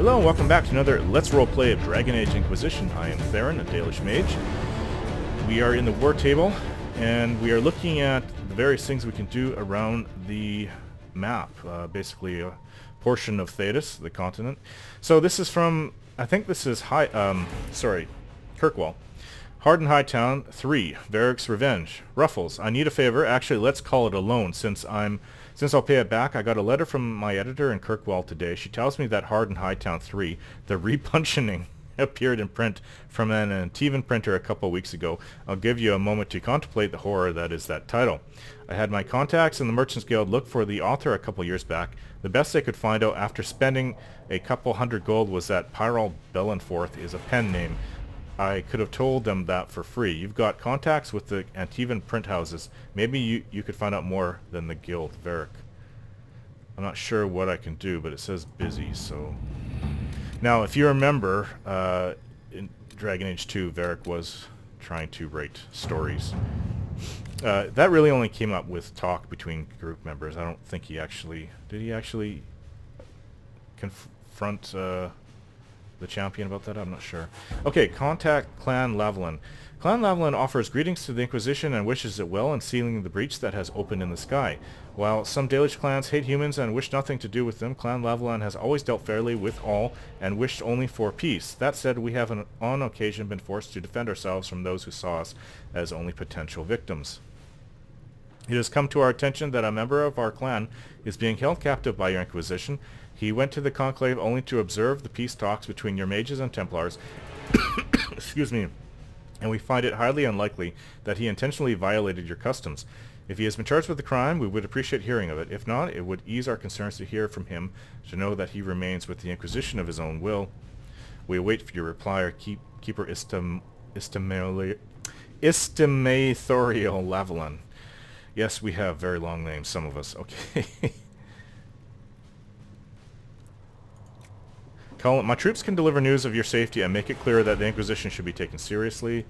Hello and welcome back to another Let's Roleplay of Dragon Age Inquisition. I am Theron, a Dalish mage. We are in the war table, and we are looking at the various things we can do around the map. Basically a portion of Thedas, the continent. So this is from, I think this is Kirkwall. Hardened Hightown 3, Varric's Revenge. Ruffles, I need a favor. Actually, let's call it a loan since I'll pay it back. I got a letter from my editor in Kirkwall today. She tells me that Hardened Hightown 3, the repuncheoning, appeared in print from an Antivan printer a couple of weeks ago. I'll give you a moment to contemplate the horror that is that title. I had my contacts in the Merchants Guild look for the author a couple years back. The best they could find out after spending a couple hundred gold was that Pyrrol Bellenforth is a pen name. I could have told them that for free. You've got contacts with the Antivan print houses. Maybe you could find out more than the guild, Varric. I'm not sure what I can do, but it says busy, so... Now, if you remember, in Dragon Age 2, Varric was trying to write stories. That really only came up with talk between group members. I don't think he actually... Did he actually confront... the champion about that? I'm not sure. Okay, contact Clan Lavalin. Clan Lavalin offers greetings to the Inquisition and wishes it well in sealing the breach that has opened in the sky. While some Dalish clans hate humans and wish nothing to do with them, Clan Lavalin has always dealt fairly with all and wished only for peace. That said, we have on occasion been forced to defend ourselves from those who saw us as only potential victims. It has come to our attention that a member of our clan is being held captive by your Inquisition. He went to the Conclave only to observe the peace talks between your mages and Templars. Excuse me. And we find it highly unlikely that he intentionally violated your customs. If he has been charged with a crime, we would appreciate hearing of it. If not, it would ease our concerns to hear from him, to know that he remains with the Inquisition of his own will. We await for your reply, or Keeper Estimatorial Lavalin. Yes, we have very long names, some of us. Okay. My troops can deliver news of your safety and make it clear that the Inquisition should be taken seriously.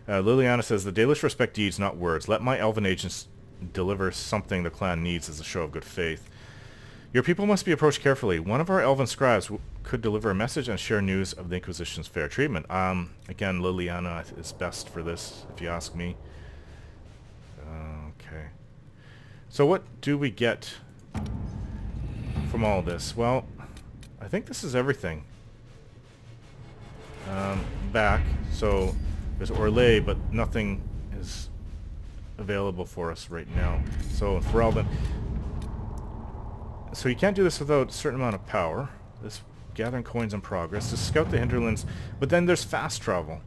Liliana says, the Dalish respect deeds, not words. Let my elven agents deliver something the clan needs as a show of good faith. Your people must be approached carefully. One of our elven scribes could deliver a message and share news of the Inquisition's fair treatment. Again, Liliana is best for this, if you ask me. Okay. So what do we get from all this? Well, I think this is everything. Back. So there's Orlais, but nothing is available for us right now. So for Alvin, so you can't do this without a certain amount of power. This gathering coins in progress to scout the hinterlands, but then there's fast travel.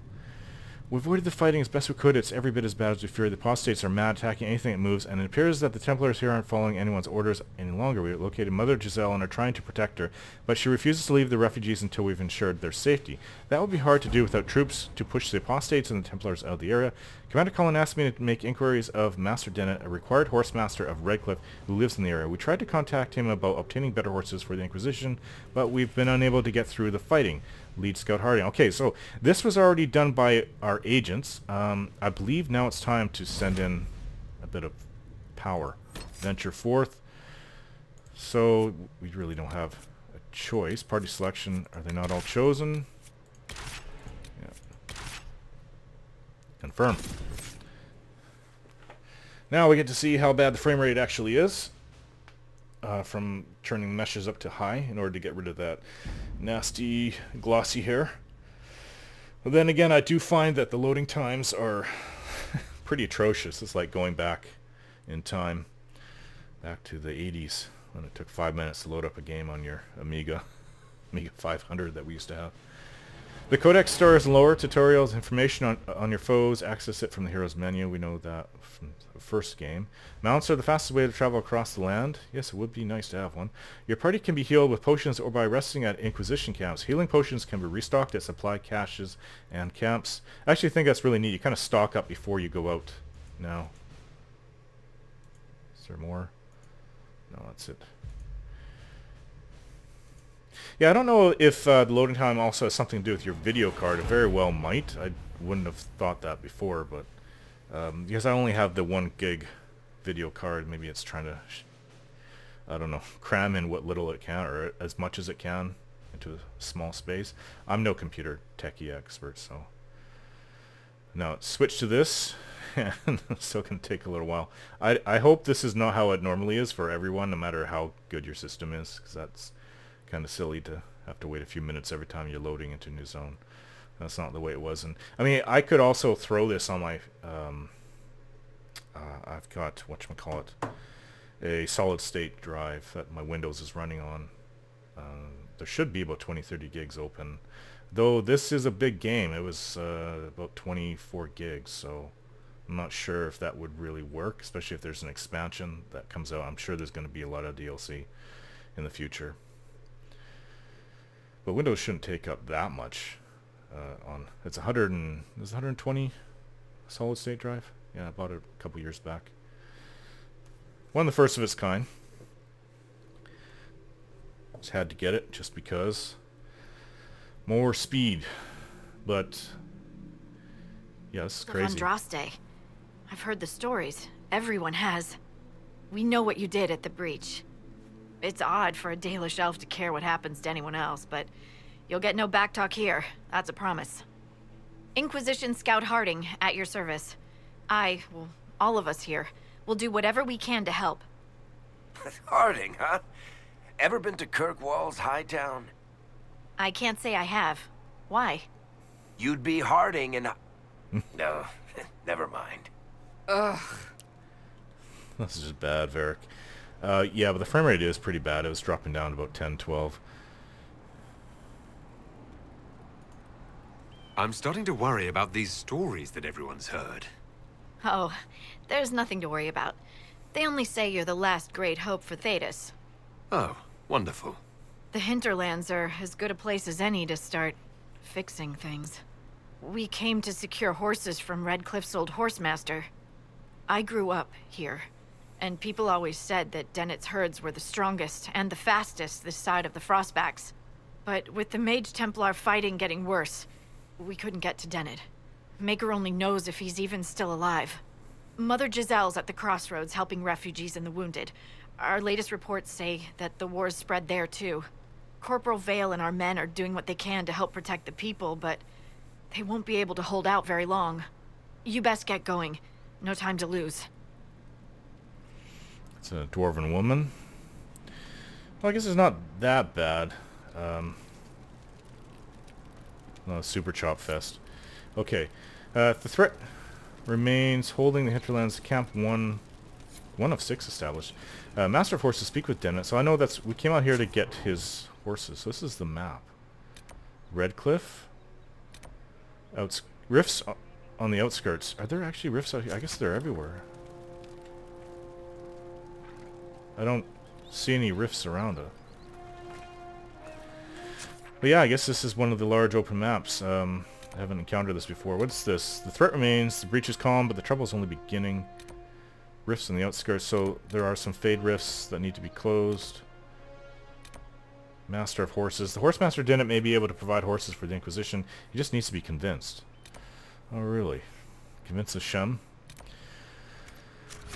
We avoided the fighting as best we could. It's every bit as bad as we feared. The apostates are mad, attacking anything that moves, and it appears that the Templars here aren't following anyone's orders any longer. We located Mother Giselle and are trying to protect her, but she refuses to leave the refugees until we've ensured their safety. That would be hard to do without troops to push the apostates and the Templars out of the area. Commander Cullen asked me to make inquiries of Master Dennet, a required horsemaster of Redcliffe who lives in the area. We tried to contact him about obtaining better horses for the Inquisition, but we've been unable to get through the fighting. Lead Scout Harding. Okay, so this was already done by our agents. I believe now it's time to send in a bit of power. Venture forth. So we really don't have a choice. Party selection. Are they not all chosen? Yeah. Confirm. Now we get to see how bad the frame rate actually is. From turning meshes up to high in order to get rid of that nasty glossy hair. But then again, I do find that the loading times are pretty atrocious. It's like going back in time, back to the 80s, when it took 5 minutes to load up a game on your Amiga 500 that we used to have. The Codex stores lower tutorials, information on your foes, access it from the hero's menu. We know that from the first game. Mounts are the fastest way to travel across the land. Yes, it would be nice to have one. Your party can be healed with potions or by resting at Inquisition camps. Healing potions can be restocked at supply caches and camps. I actually think that's really neat. You kind of stock up before you go out now. Is there more? No, that's it. Yeah, I don't know if the loading time also has something to do with your video card. It very well might. I wouldn't have thought that before, but because I only have the 1 gig video card, maybe it's trying to, I don't know, cram in what little it can, or as much as it can. into a small space. I'm no computer techie expert, so now switch to this, and still can take a little while. I hope this is not how it normally is for everyone, no matter how good your system is, because that's kind of silly to have to wait a few minutes every time you're loading into a new zone. That's not the way it was. And I mean, I could also throw this on my I've got whatchamacallit, a solid state drive that my Windows is running on. There should be about 20-30 gigs open, though this is a big game. It was about 24 gigs, so I'm not sure if that would really work, especially if there's an expansion that comes out. I'm sure there's going to be a lot of DLC in the future, but Windows shouldn't take up that much. It's 120 solid state drive. Yeah, I bought it a couple years back. One of the first of its kind. Just had to get it just because. More speed. But yeah, this is crazy. Andraste. I've heard the stories. Everyone has. We know what you did at the breach. It's odd for a Dalish elf to care what happens to anyone else, but you'll get no backtalk here. That's a promise. Inquisition Scout Harding, at your service. Well, all of us here, will do whatever we can to help. Harding, huh? Ever been to Kirkwall's Hightown? I can't say I have. Why? You'd be Harding and... No, never mind. Ugh. This is just bad, Varric. Yeah, but the frame rate is pretty bad. It was dropping down to about 10, 12. I'm starting to worry about these stories that everyone's heard. Oh, there's nothing to worry about. They only say you're the last great hope for Thedas. Oh, wonderful. The hinterlands are as good a place as any to start fixing things. We came to secure horses from Redcliffe's old Horsemaster. I grew up here, and people always said that Dennet's herds were the strongest and the fastest this side of the Frostbacks. But with the Mage Templar fighting getting worse, we couldn't get to Dennet. Maker only knows if he's even still alive. Mother Giselle's at the crossroads helping refugees and the wounded. Our latest reports say that the war's spread there too. Corporal Vale and our men are doing what they can to help protect the people, but they won't be able to hold out very long. You best get going. No time to lose. It's a dwarven woman. Well, I guess it's not that bad. No, super chop fest. Okay. The threat remains holding the hinterlands. Camp 1 of 6 established. Master of Horses, speak with Dennet. So I know we came out here to get his horses. So this is the map. Redcliffe. Rifts on the outskirts. Are there actually rifts out here? I guess they're everywhere. I don't see any rifts around it. But yeah, I guess this is one of the large open maps. I haven't encountered this before. What's this? The threat remains, the breach is calm, but the trouble is only beginning. Rifts on the outskirts, so there are some fade rifts that need to be closed. Master of Horses. The Horsemaster Dennet may be able to provide horses for the Inquisition. He just needs to be convinced. Oh, really? Convince the Shem?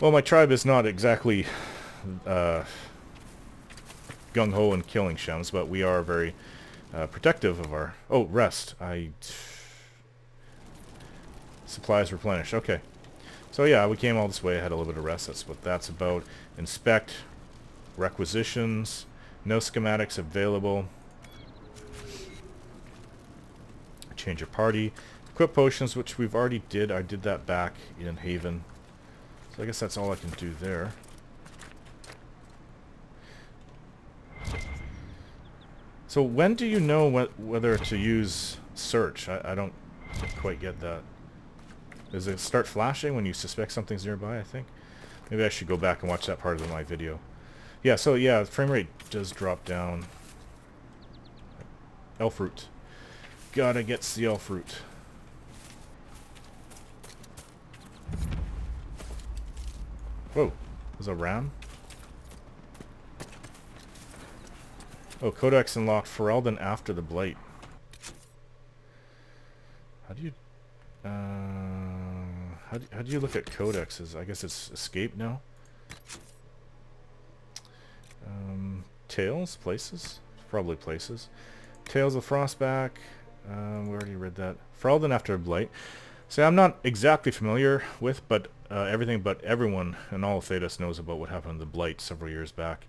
Well, my tribe is not exactly gung-ho in killing Shems, but we are very protective of our... Oh, rest. Supplies replenished. Okay. So yeah, we came all this way, had a little bit of rest. That's what that's about. Inspect. Requisitions. No schematics available. Change your party. Equip potions, which we've already did. I did that back in Haven. So I guess that's all I can do there. So when do you know whether to use search? I don't quite get that. Does it start flashing when you suspect something's nearby, I think? Maybe I should go back and watch that part of my video. Yeah, so yeah, frame rate does drop down. Elf root. Gotta get the elf root. Whoa, there's a ram? Oh, Codex unlocked Ferelden after the Blight. How do you... how do you look at codexes? I guess it's escape now. Tales? Places? Probably places. Tales of Frostback. We already read that. Ferelden after a blight. See, I'm not exactly familiar with, but everything but everyone in all of Thedas knows about what happened to the Blight several years back.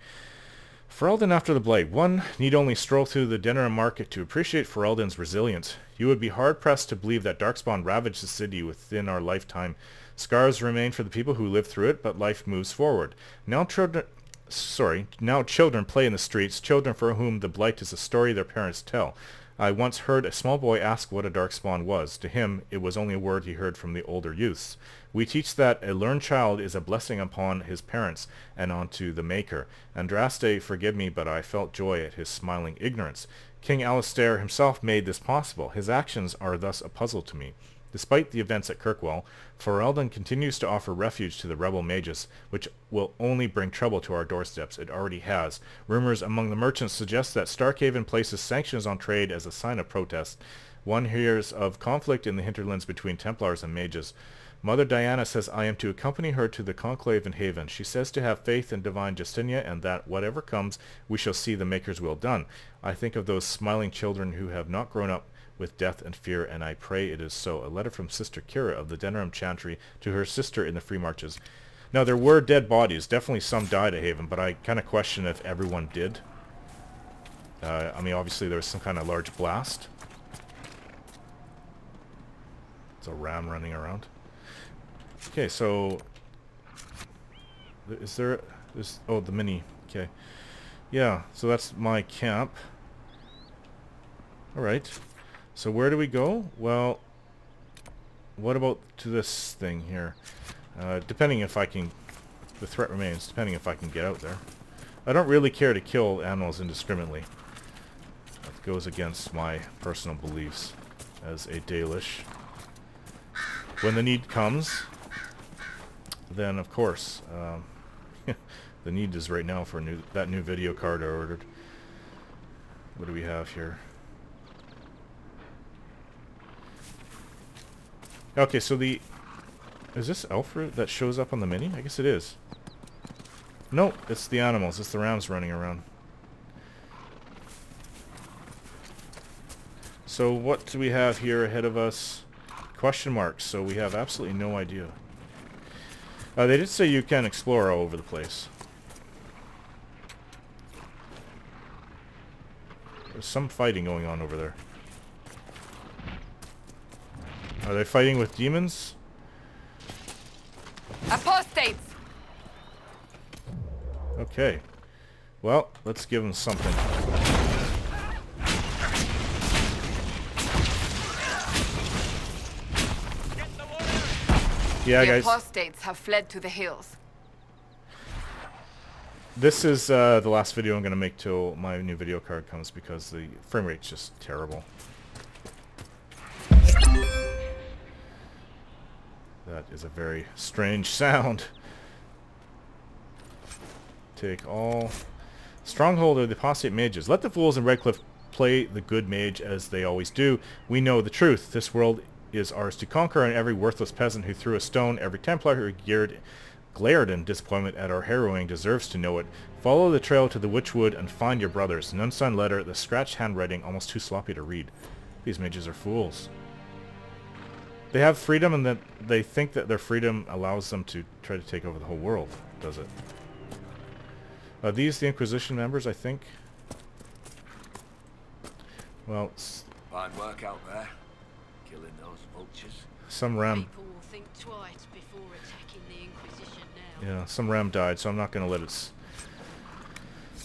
Ferelden after the Blight. One need only stroll through the Denerim market to appreciate Ferelden's resilience. You would be hard-pressed to believe that Darkspawn ravaged the city within our lifetime. Scars remain for the people who lived through it, but life moves forward. Now children play in the streets, children for whom the Blight is a story their parents tell. I once heard a small boy ask what a darkspawn was. To him, it was only a word he heard from the older youths. We teach that a learned child is a blessing upon his parents and onto the Maker. Andraste, forgive me, but I felt joy at his smiling ignorance. King Alistair himself made this possible. His actions are thus a puzzle to me. Despite the events at Kirkwall, Ferelden continues to offer refuge to the rebel mages, which will only bring trouble to our doorsteps. It already has. Rumors among the merchants suggest that Starkhaven places sanctions on trade as a sign of protest. One hears of conflict in the hinterlands between Templars and mages. Mother Diana says I am to accompany her to the conclave in Haven. She says to have faith in divine Justinia and that whatever comes, we shall see the Maker's will done. I think of those smiling children who have not grown up with death and fear, and I pray it is so. A letter from Sister Kira of the Denerim Chantry to her sister in the Free Marches. Now, there were dead bodies. Definitely some died at Haven, but I kind of question if everyone did. I mean, obviously there was some kind of large blast. It's a ram running around. Okay, so... Is there... oh, the mini. Okay. Yeah, so that's my camp. Alright. So where do we go? Well, what about to this thing here? Depending if I can... The threat remains, depending if I can get out there. I don't really care to kill animals indiscriminately. That goes against my personal beliefs as a Dalish. When the need comes, then of course, the need is right now for that new video card I ordered. What do we have here? Okay, so is this Alfred that shows up on the mini? I guess it is. Nope, it's the animals. It's the rams running around. So what do we have here ahead of us? Question marks. So we have absolutely no idea. They did say you can explore all over the place. There's some fighting going on over there. Are they fighting with demons? Apostates! Okay. Well, let's give them something. Yeah, guys. The apostates have fled to the hills. This is the last video I'm going to make till my new video card comes because the frame rate's just terrible. That is a very strange sound. Take all. Stronghold of the apostate mages. Let the fools in Redcliffe play the good mage as they always do. We know the truth. This world is ours to conquer, and every worthless peasant who threw a stone, every Templar who glared in disappointment at our harrowing deserves to know it. Follow the trail to the Witchwood and find your brothers. An unsigned letter, the scratched handwriting almost too sloppy to read. These mages are fools. They have freedom, and that they think that their freedom allows them to try to take over the whole world, does it? Are these the Inquisition members, I think? Well, Fine work out there, killing those vultures. some ram... People will think twice before attacking the Inquisition now. Yeah, some ram died, so I'm not going to let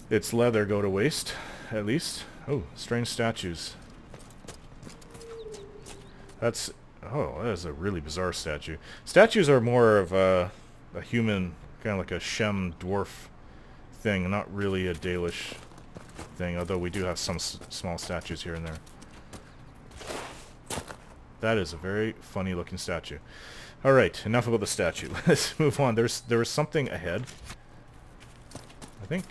its leather go to waste, at least. Oh, strange statues. That's... Oh, that is a really bizarre statue. Statues are more of a human, kind of like a Shem dwarf thing, not really a Dalish thing, although we do have some small statues here and there. That is a very funny looking statue. Alright, enough about the statue. Let's move on. There was something ahead. I think.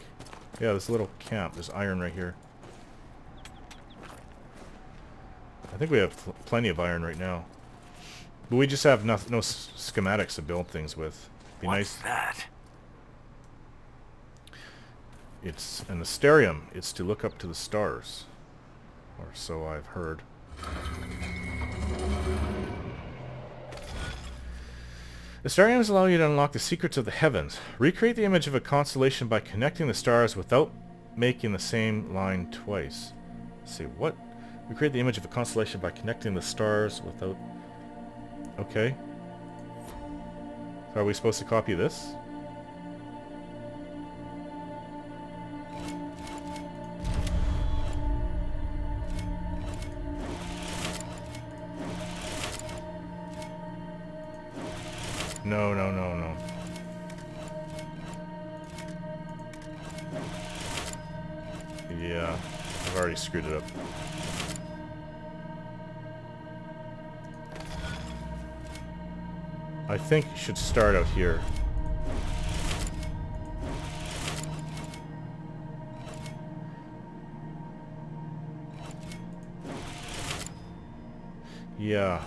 Yeah, this little camp. There's iron right here. I think we have plenty of iron right now. But we just have no schematics to build things with. Be What's nice. that? It's an asterium. It's to look up to the stars. Or so I've heard. Astariums allow you to unlock the secrets of the heavens. Recreate the image of a constellation by connecting the stars without making the same line twice. Let's see, what? Recreate the image of a constellation by connecting the stars without... Okay. So are we supposed to copy this? No, no, no, no. Yeah, I've already screwed it up. I think you should start out here. Yeah,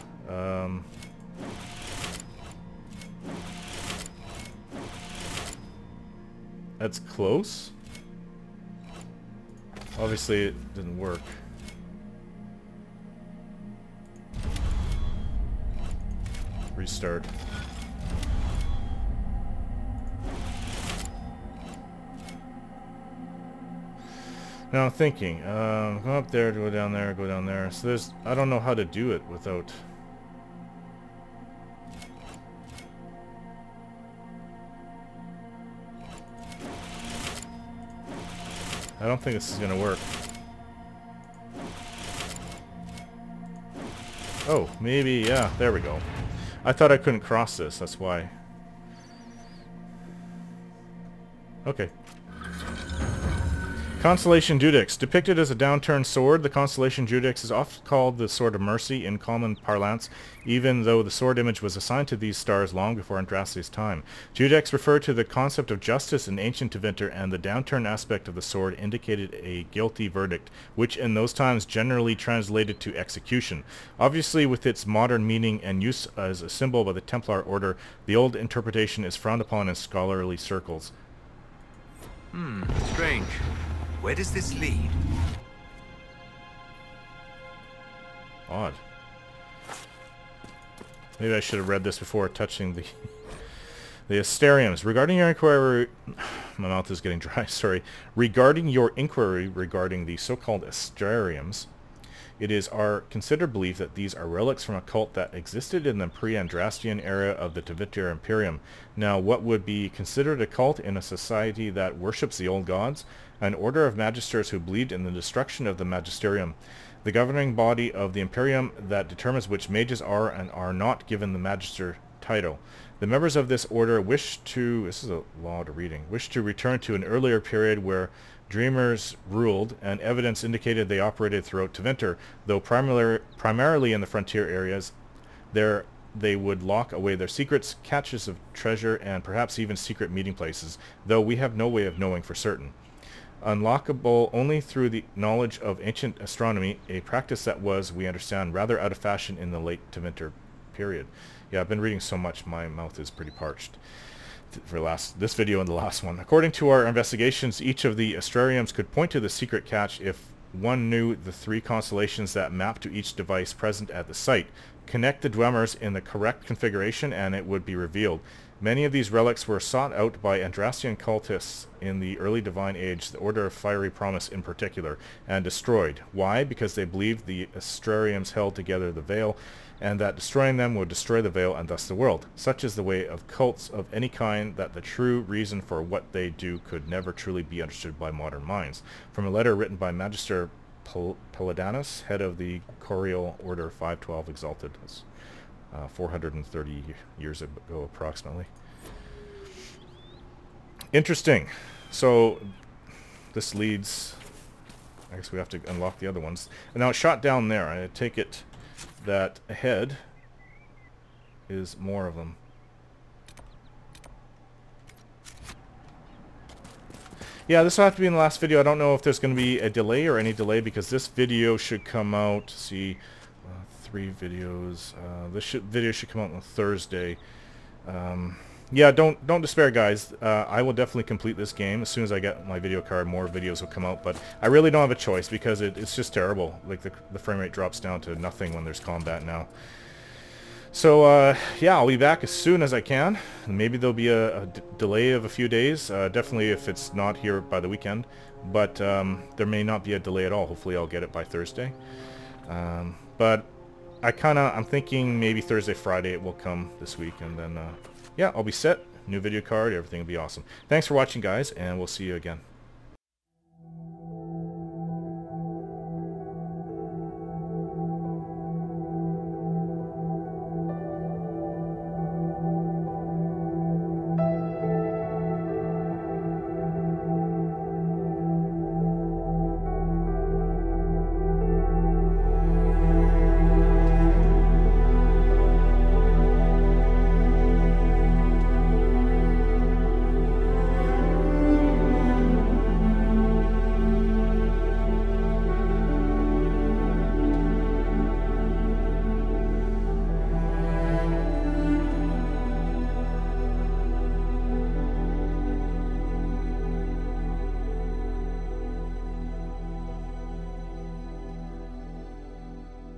that's close. Obviously it didn't work. Restart. Now I'm thinking, go up there, go down there, go down there. So there's, I don't know how to do it without... I don't think this is gonna work. Oh, maybe, yeah, there we go. I thought I couldn't cross this, that's why. Okay. Constellation Judex. Depicted as a downturned sword, the Constellation Judex is often called the Sword of Mercy in common parlance, even though the sword image was assigned to these stars long before Andraste's time. Judex referred to the concept of justice in ancient Tevinter, and the downturned aspect of the sword indicated a guilty verdict, which in those times generally translated to execution. Obviously, with its modern meaning and use as a symbol by the Templar Order, the old interpretation is frowned upon in scholarly circles. Strange. Where does this lead? Odd. Maybe I should have read this before touching the Astariums. Regarding your inquiry... My mouth is getting dry, sorry. Regarding your inquiry regarding the so-called Astariums, it is our considered belief that these are relics from a cult that existed in the pre-Andrastian era of the Tevinter Imperium. Now, what would be considered a cult in a society that worships the old gods? An order of magisters who believed in the destruction of the magisterium, the governing body of the Imperium that determines which mages are and are not given the magister title. The members of this order wish to, this is a lot of reading, wish to return to an earlier period where dreamers ruled, and evidence indicated they operated throughout Tevinter, though primarily in the frontier areas. There they would lock away their secrets, caches of treasure, and perhaps even secret meeting places, though we have no way of knowing for certain. Unlockable only through the knowledge of ancient astronomy, a practice that was, we understand, rather out of fashion in the late Tevinter period. Yeah, I've been reading so much, my mouth is pretty parched for this video and the last one. According to our investigations, each of the Astrariums could point to the secret cache if one knew the 3 constellations that map to each device present at the site. Connect the Dwellers in the correct configuration and it would be revealed. Many of these relics were sought out by Andrastian cultists in the early Divine Age, the Order of Fiery Promise in particular, and destroyed. Why? Because they believed the Astrariums held together the Veil, and that destroying them would destroy the Veil and thus the world. Such is the way of cults of any kind, that the true reason for what they do could never truly be understood by modern minds. From a letter written by Magister Peladanus, head of the Corial Order 512 Exalted. 430 years ago approximately. Interesting. So this leads, I guess we have to unlock the other ones. And now it's shot down there. I take it that ahead is more of them. Yeah, this will have to be in the last video. I don't know if there's going to be a delay or any delay, because this video should come out, see, 3 videos. This video should come out on Thursday. yeah, don't despair, guys. I will definitely complete this game as soon as I get my video card. More videos will come out, but I really don't have a choice because it's just terrible. Like the frame rate drops down to nothing when there's combat now. So yeah, I'll be back as soon as I can. Maybe there'll be a delay of a few days. Definitely if it's not here by the weekend, but there may not be a delay at all. Hopefully I'll get it by Thursday. But I'm thinking maybe Thursday, Friday it will come this week, and then yeah, I'll be set. New video card, everything will be awesome. Thanks for watching, guys, and we'll see you again.